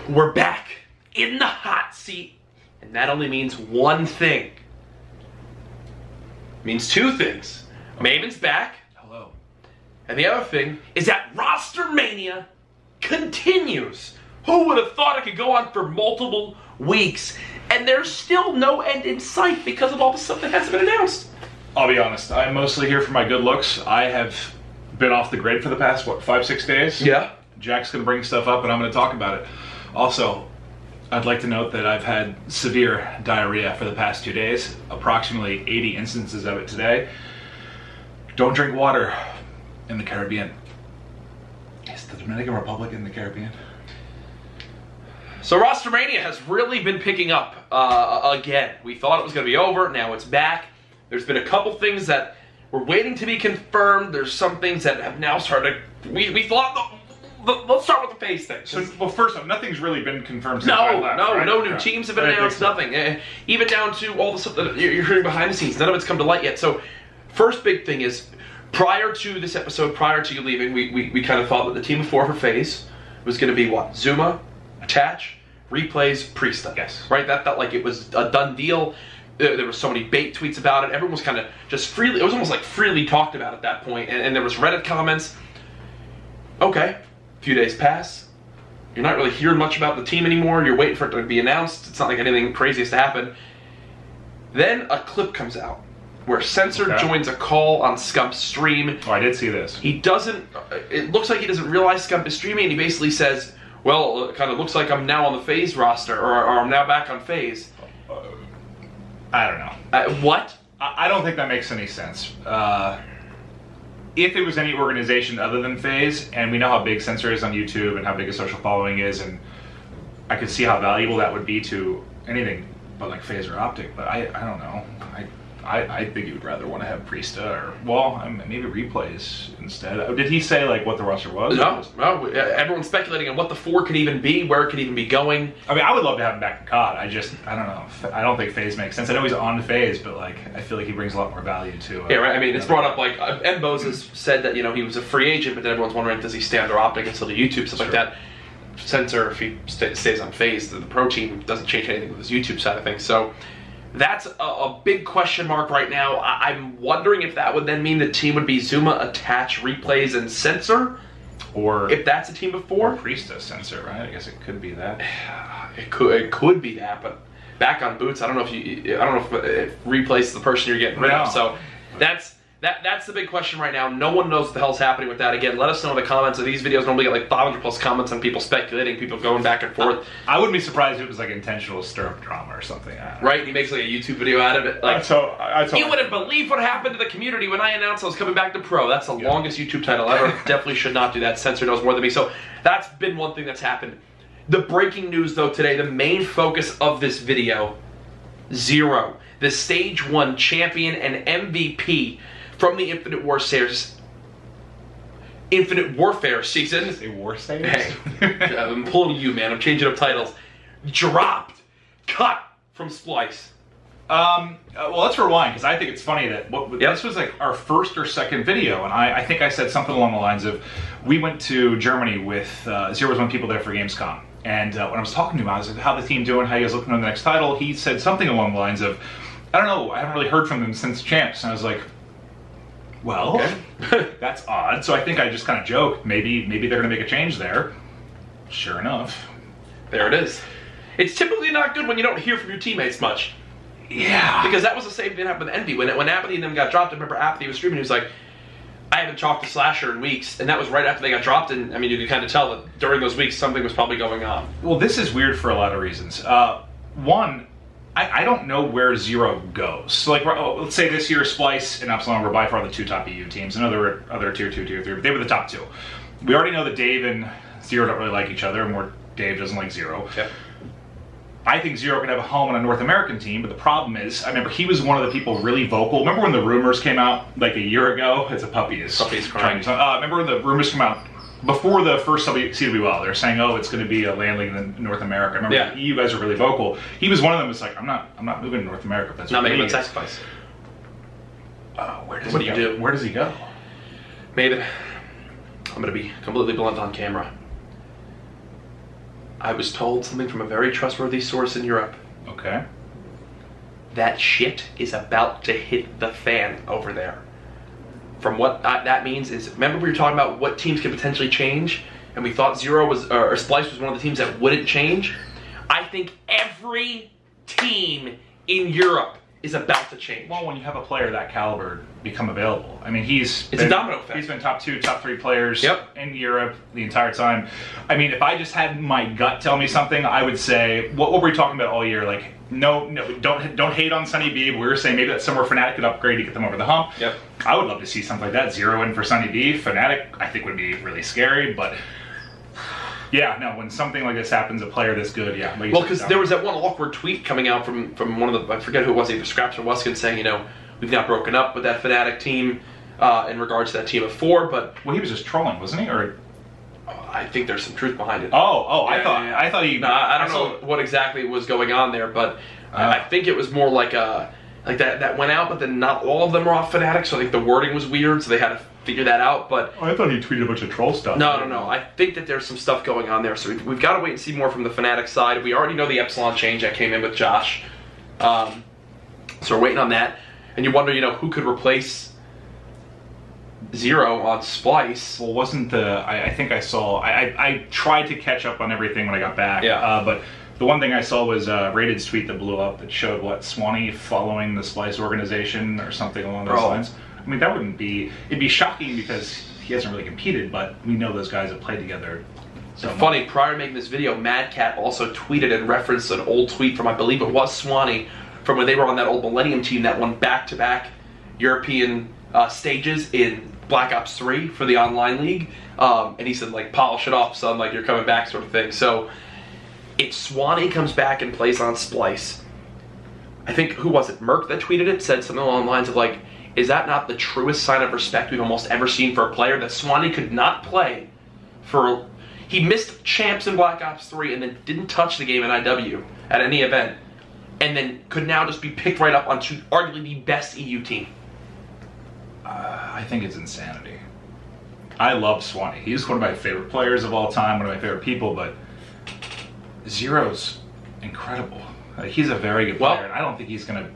We're back in the hot seat, and that only means one thing. It means two things. Maven's back. Hello. And the other thing is that ROSTERMANIA continues. Who would have thought it could go on for multiple weeks, and there's still no end in sight because of all the stuff that hasn't been announced? I'll be honest, I'm mostly here for my good looks. I have been off the grid for the past, what, 5-6 days? Yeah. Jack's gonna bring stuff up and I'm gonna talk about it. Also, I'd like to note that I've had severe diarrhea for the past 2 days, approximately 80 instances of it today. Don't drink water in the Caribbean. Is the Dominican Republic in the Caribbean? So ROSTERMANIA has really been picking up again. We thought it was going to be over, now it's back. There's been a couple things that were waiting to be confirmed. There's some things that have now started. We thought, let's start with the phase thing. So, well, first off, nothing's really been confirmed since I left, right? No new teams have been announced, nothing. Even down to all the stuff that you're hearing behind the scenes, none of it's come to light yet. So, first big thing is, prior to this episode, prior to you leaving, we kind of thought that the team of 4 for phase was going to be what? Zuma, Attach, Replays, Priesta. Yes. Right? That felt like it was a done deal. There were so many bait tweets about it. Everyone was kind of just freely, it was almost like freely talked about at that point. And there was Reddit comments. Okay, a few days pass. You're not really hearing much about the team anymore. You're waiting for it to be announced. It's not like anything crazy has to happen. Then a clip comes out where Censor joins a call on Scump's stream. Oh, I did see this. He doesn't, it looks like he doesn't realize Scump is streaming, and he basically says, well, it kind of looks like I'm now on the phase roster, or I'm now back on phase. I don't know. What? I don't think that makes any sense. If it was any organization other than FaZe, and we know how big Censor is on YouTube and how big a social following is, and I could see how valuable that would be to anything but like FaZe or Optic, but I don't know. I think you would rather want to have Priesta or, well, maybe Replays instead. Did he say like what the roster was? No. Everyone's speculating on what the 4 could even be, where it could even be going. I mean, I would love to have him back in COD. I don't know. I don't think FaZe makes sense. I know he's on FaZe, but like I feel like he brings a lot more value to. Yeah, right. I mean, it's brought up like Mbos has said that he was a free agent, but then everyone's wondering, does he stay under Optic until the YouTube stuff like that? Censor, if he stays on FaZe, the pro team doesn't change anything with his YouTube side of things. So. That's a big question mark right now. I'm wondering if that would then mean the team would be Zuma, Attach, Replays, and Censor? Or if that's a team of 4? Or Priesta, Censor, right? I guess it could be that. It could be that, but back on Boots, I don't know if Replays is the person you're getting rid of. So that's the big question right now. No one knows what the hell's happening with that. Again, let us know in the comments of these videos. Normally get like 500 plus comments on people speculating, people going back and forth. I wouldn't be surprised if it was like intentional stir up drama or something. Right? He makes like a YouTube video out of it. Like, you wouldn't believe what happened to the community when I announced I was coming back to pro. That's the longest YouTube title ever. Definitely should not do that. Censor knows more than me. So that's been one thing that's happened. The breaking news though today, the main focus of this video, Zero, the Stage 1 champion and MVP from the Infinite Warfare season. Say Warfare? Hey, I'm pulling you, man. I'm changing up titles. Dropped. Cut from Splice. Well, let's rewind, because I think it's funny that this was like our first or second video, and I think I said something along the lines of, we went to Germany with, Zero was one people there for Gamescom, and when I was talking to him, I was like, how the team doing, how you guys looking on the next title? He said something along the lines of, I don't know, I haven't really heard from them since Champs, and I was like, well, that's odd. So I think I just kind of joked, maybe they're going to make a change there. Sure enough. There it is. It's typically not good when you don't hear from your teammates much. Yeah. Because that was the same thing that happened with Envy. When Apathy and them got dropped, I remember Apathy was streaming, he was like, I haven't talked to Slasher in weeks. And that was right after they got dropped, and I mean, you could kind of tell that during those weeks something was probably going on. Well, this is weird for a lot of reasons. One, I don't know where Zero goes. So like, let's say this year Splice and Epsilon were by far the 2 top EU teams, and other tier 2, tier 3, but they were the top 2. We already know that Dave and Zero don't really like each other, and more Dave doesn't like Zero. Yep. I think Zero could have a home on a North American team, but the problem is, I remember he was one of the people really vocal. Remember when the rumors came out like a year ago? It's a puppy is crying. Remember when the rumors came out before the first CWL? They're saying, oh, it's going to be a land league in North America. I remember you guys were really vocal. He was one of them. That's like, I'm not moving to North America. That's not making a sacrifice. What do you do? Where does he go? Maven, I'm going to be completely blunt on camera. I was told something from a very trustworthy source in Europe. Okay. That shit is about to hit the fan over there. From what that means is, remember we were talking about what teams could potentially change, and we thought Zero was, or Splice was one of the teams that wouldn't change. I think every team in Europe is about to change. Well, when you have a player that caliber become available, I mean, it's a domino effect. He's been top 2, top 3 players Yep. in Europe the entire time. I mean, if I just had my gut tell me something, I would say, what were we talking about all year? Like, no, don't hate on Sunny B. We were saying maybe that's somewhere Fnatic could upgrade to get them over the hump. Yep. I would love to see something like that. 0 in for Sunny B. Fnatic, I think, would be really scary, but yeah, no, when something like this happens, a player this good, yeah. Well, because there was that one awkward tweet coming out from one of the, I forget who it was, either Scraps or Wuskin, saying, you know, we've not broken up with that Fnatic team in regards to that team of 4, but... Well, he was just trolling, wasn't he? Or I think there's some truth behind it. Yeah, I thought he... No, I don't know what exactly was going on there, but I think it was more like that went out, but then not all of them were off Fnatic, so I think the wording was weird, so they had to figure that out, but... I thought he tweeted a bunch of troll stuff. No. I think that there's some stuff going on there, so we've got to wait and see more from the Fnatic side. We already know the Epsilon change that came in with Josh, so we're waiting on that. And you wonder, you know, who could replace Zero on Splice? Well, wasn't the... I think I saw... I tried to catch up on everything when I got back, but the one thing I saw was Rated's tweet that blew up that showed, what, Swanee following the Splice organization or something along those lines. I mean, that wouldn't be... It'd be shocking because he hasn't really competed, but we know those guys have played together. So funny, prior to making this video, Mad Cat also tweeted and referenced an old tweet from, I believe it was Swanee, from when they were on that old Millennium team that won back-to-back European stages in Black Ops 3 for the online league. And he said, like, polish it off, son, like, you're coming back sort of thing. So, if Swanee comes back and plays on Splice, I think, who was it, Merc that tweeted it, said something along the lines of, like, is that not the truest sign of respect we've almost ever seen for a player? That Swanee could not play for... He missed champs in Black Ops 3 and then didn't touch the game in IW at any event. And then could now just be picked right up onto arguably the best EU team. I think it's insanity. I love Swanee. He's one of my favorite players of all time, one of my favorite people, but Zero's incredible. Like, he's a very good player, and I don't think he's gonna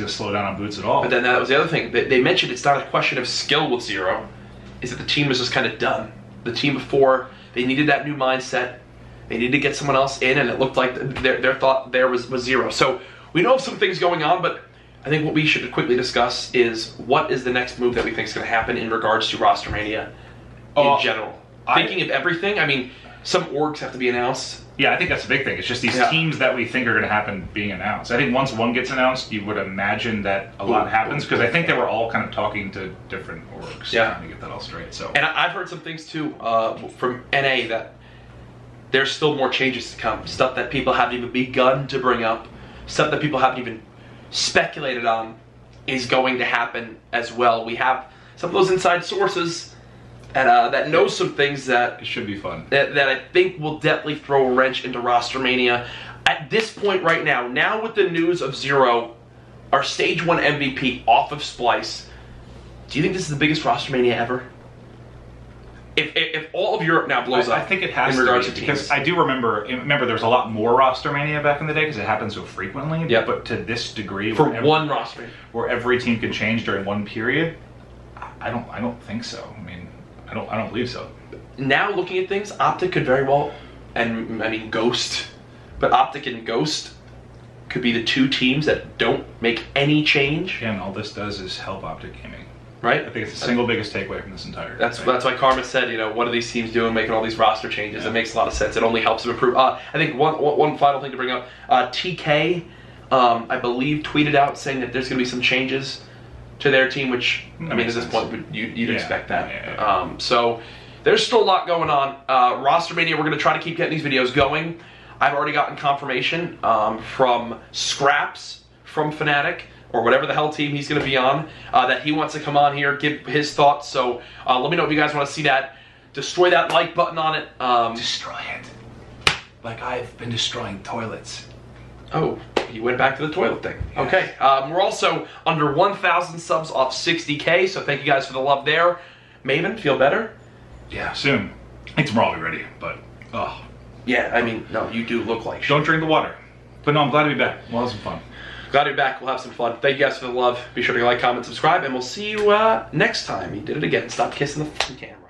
slow down on Boots at all. But then that was the other thing. They mentioned it's not a question of skill with Zero, is that the team was just kind of done. The team before, they needed that new mindset. They needed to get someone else in, and it looked like their thought there was Zero. So we know of some things going on, but I think what we should quickly discuss is what is the next move that we think is going to happen in regards to ROSTERMANIA in general. Thinking of everything, I mean, some orgs have to be announced. Yeah, I think that's the big thing. It's just these teams that we think are going to happen being announced. I think once one gets announced, you would imagine that a lot happens, because I think they were all kind of talking to different orgs, trying to get that all straight. So, and I've heard some things too from NA that there's still more changes to come. Stuff that people haven't even begun to bring up, stuff that people haven't even speculated on is going to happen as well. We have some of those inside sources that know some things that it should be fun. That I think will definitely throw a wrench into ROSTERMANIA. At this point right now with the news of Zero, our Stage 1 MVP off of Splice, do you think this is the biggest ROSTERMANIA ever? If all of Europe now blows up, I think it has in regards to to because I do remember there was a lot more ROSTERMANIA back in the day because it happened so frequently. Yeah. But to this degree, for one roster, where every team can change during one period, I don't think so. I mean, I don't believe so. Now looking at things, Optic could very well, and I mean Ghost, but Optic and Ghost could be the two teams that don't make any change. Again, all this does is help Optic Gaming. Right? I think it's the single biggest takeaway from this entire thing. thing. That's why Karma said, you know, what are these teams doing making all these roster changes? It makes a lot of sense. It only helps them improve. I think one final thing to bring up, TK, I believe, tweeted out saying that there's going to be some changes to their team, which, I mean, at this point, you'd expect that. So there's still a lot going on. ROSTERMANIA, we're going to try to keep getting these videos going. I've already gotten confirmation from Scraps, from Fnatic, or whatever the hell team he's going to be on, that he wants to come on here, give his thoughts. So let me know if you guys want to see that. Destroy that like button on it. Destroy it. Like I've been destroying toilets. Oh, you went back to the toilet thing. Yes. Okay. We're also under 1,000 subs off 60K, so thank you guys for the love there. Maven, feel better? Yeah, soon. I think tomorrow I'll be ready, but Yeah, I mean, no, you do look like shit. Don't drink the water. But no, I'm glad to be back. We'll have some fun. Glad to be back. We'll have some fun. Thank you guys for the love. Be sure to like, comment, subscribe, and we'll see you next time. You did it again. Stop kissing the fucking camera.